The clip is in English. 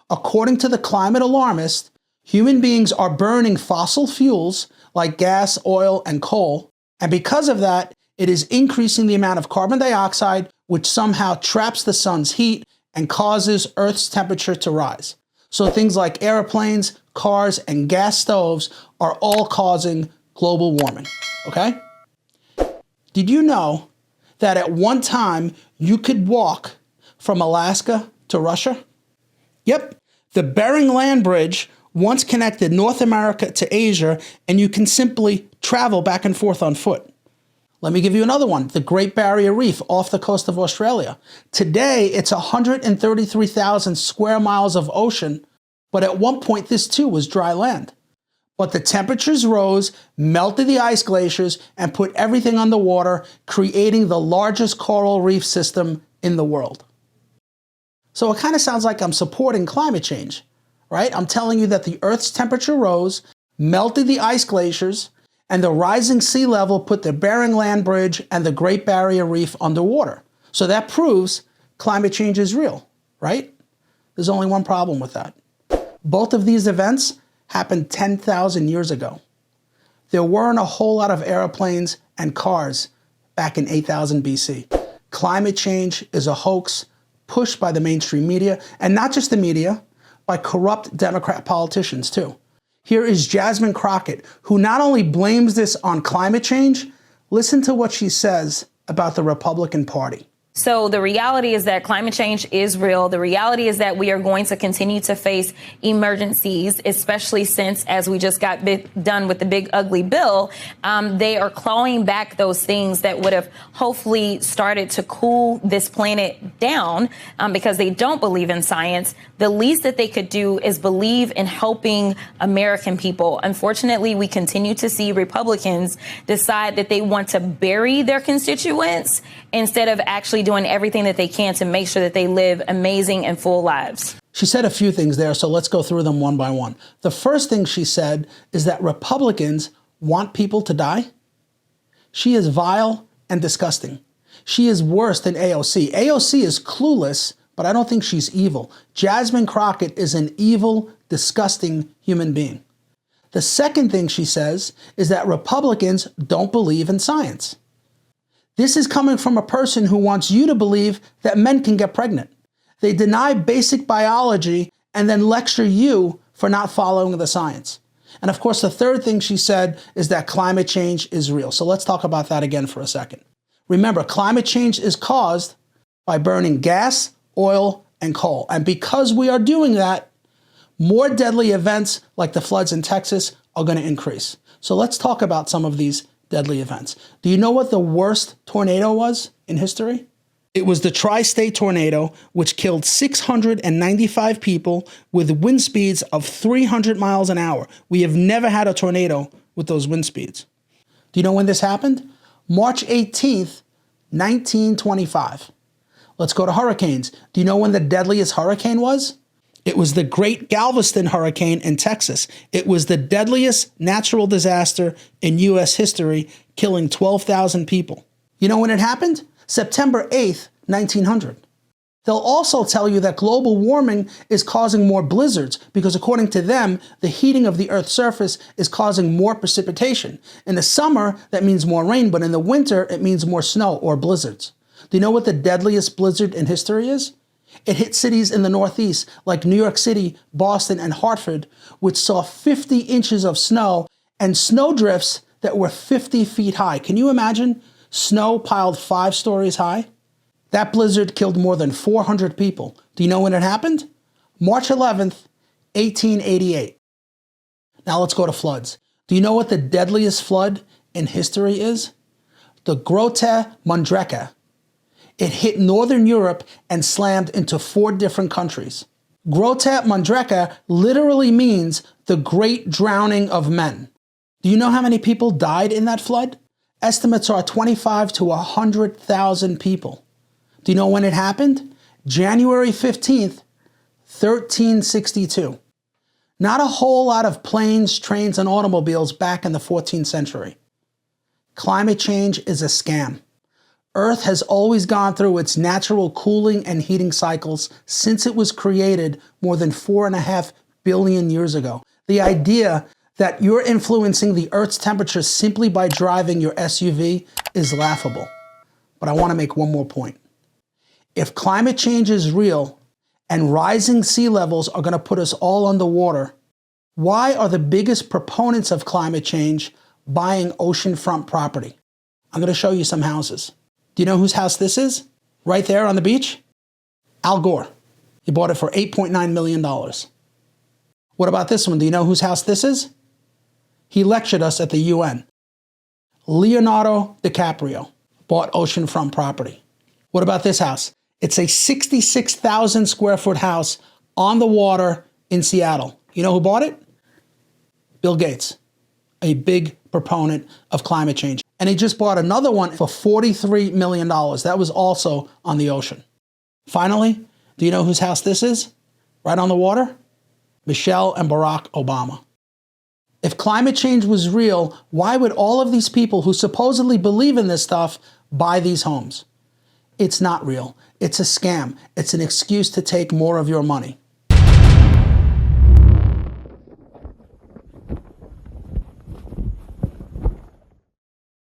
According to the climate alarmist, human beings are burning fossil fuels like gas, oil, and coal, and because of that, it is increasing the amount of carbon dioxide, which somehow traps the sun's heat and causes Earth's temperature to rise. So things like airplanes, cars, and gas stoves are all causing global warming, okay? Did you know that at one time you could walk from Alaska to Russia? Yep, the Bering Land Bridge once connected North America to Asia, and you can simply travel back and forth on foot. Let me give you another one, the Great Barrier Reef off the coast of Australia. Today, it's 133,000 square miles of ocean, but at one point this too was dry land. But the temperatures rose, melted the ice glaciers, and put everything underwater, creating the largest coral reef system in the world. So it kind of sounds like I'm supporting climate change, right? I'm telling you that the Earth's temperature rose, melted the ice glaciers, and the rising sea level put the Bering Land Bridge and the Great Barrier Reef underwater. So that proves climate change is real, right? There's only one problem with that. Both of these events happened 10,000 years ago. There weren't a whole lot of airplanes and cars back in 8000 BC. Climate change is a hoax pushed by the mainstream media, and not just the media, by corrupt Democrat politicians too. Here is Jasmine Crockett, who not only blames this on climate change, listen to what she says about the Republican Party. So the reality is that climate change is real. The reality is that we are going to continue to face emergencies, especially since, as we just got done with the big ugly bill, they are clawing back those things that would have hopefully started to cool this planet down because they don't believe in science. The least that they could do is believe in helping American people. Unfortunately, we continue to see Republicans decide that they want to bury their constituents instead of actually doing everything that they can to make sure that they live amazing and full lives. She said a few things there, so let's go through them one by one. The first thing she said is that Republicans want people to die. She is vile and disgusting. She is worse than AOC. AOC is clueless, but I don't think she's evil. Jasmine Crockett is an evil, disgusting human being. The second thing she says is that Republicans don't believe in science. This is coming from a person who wants you to believe that men can get pregnant. They deny basic biology and then lecture you for not following the science. And of course, the third thing she said is that climate change is real. So let's talk about that again for a second. Remember, climate change is caused by burning gas, oil, and coal. And because we are doing that, more deadly events like the floods in Texas are going to increase. So let's talk about some of these deadly events. Do you know what the worst tornado was in history? It was the tri-state tornado, which killed 695 people with wind speeds of 300 miles an hour. We have never had a tornado with those wind speeds. Do you know when this happened? March 18th, 1925. Let's go to hurricanes. Do you know when the deadliest hurricane was? It was the Great Galveston Hurricane in Texas. It was the deadliest natural disaster in U.S. history, killing 12,000 people. You know when it happened? September 8th, 1900. They'll also tell you that global warming is causing more blizzards because according to them, the heating of the Earth's surface is causing more precipitation. In the summer, that means more rain, but in the winter, it means more snow or blizzards. Do you know what the deadliest blizzard in history is? It hit cities in the Northeast like New York City, Boston, and Hartford, which saw 50 inches of snow and snowdrifts that were 50 feet high. Can you imagine snow piled 5 stories high? That blizzard killed more than 400 people. Do you know when it happened? March 11th, 1888. Now let's go to floods. Do you know what the deadliest flood in history is? The Grote Mondreke. It hit Northern Europe and slammed into 4 different countries. Grote Mondreke literally means the great drowning of men. Do you know how many people died in that flood? Estimates are 25 to 100,000 people. Do you know when it happened? January 15th, 1362. Not a whole lot of planes, trains, and automobiles back in the 14th century. Climate change is a scam. Earth has always gone through its natural cooling and heating cycles since it was created more than 4.5 billion years ago. The idea that you're influencing the Earth's temperature simply by driving your SUV is laughable. But I want to make one more point. If climate change is real and rising sea levels are going to put us all underwater, why are the biggest proponents of climate change buying oceanfront property? I'm going to show you some houses. Do you know whose house this is? Right there on the beach? Al Gore. He bought it for $8.9 million. What about this one? Do you know whose house this is? He lectured us at the UN. Leonardo DiCaprio bought oceanfront property. What about this house? It's a 66,000 square foot house on the water in Seattle. You know who bought it? Bill Gates, a big proponent of climate change. And he just bought another one for $43 million. That was also on the ocean. Finally, do you know whose house this is? Right on the water? Michelle and Barack Obama. If climate change was real, why would all of these people who supposedly believe in this stuff buy these homes? It's not real. It's a scam. It's an excuse to take more of your money.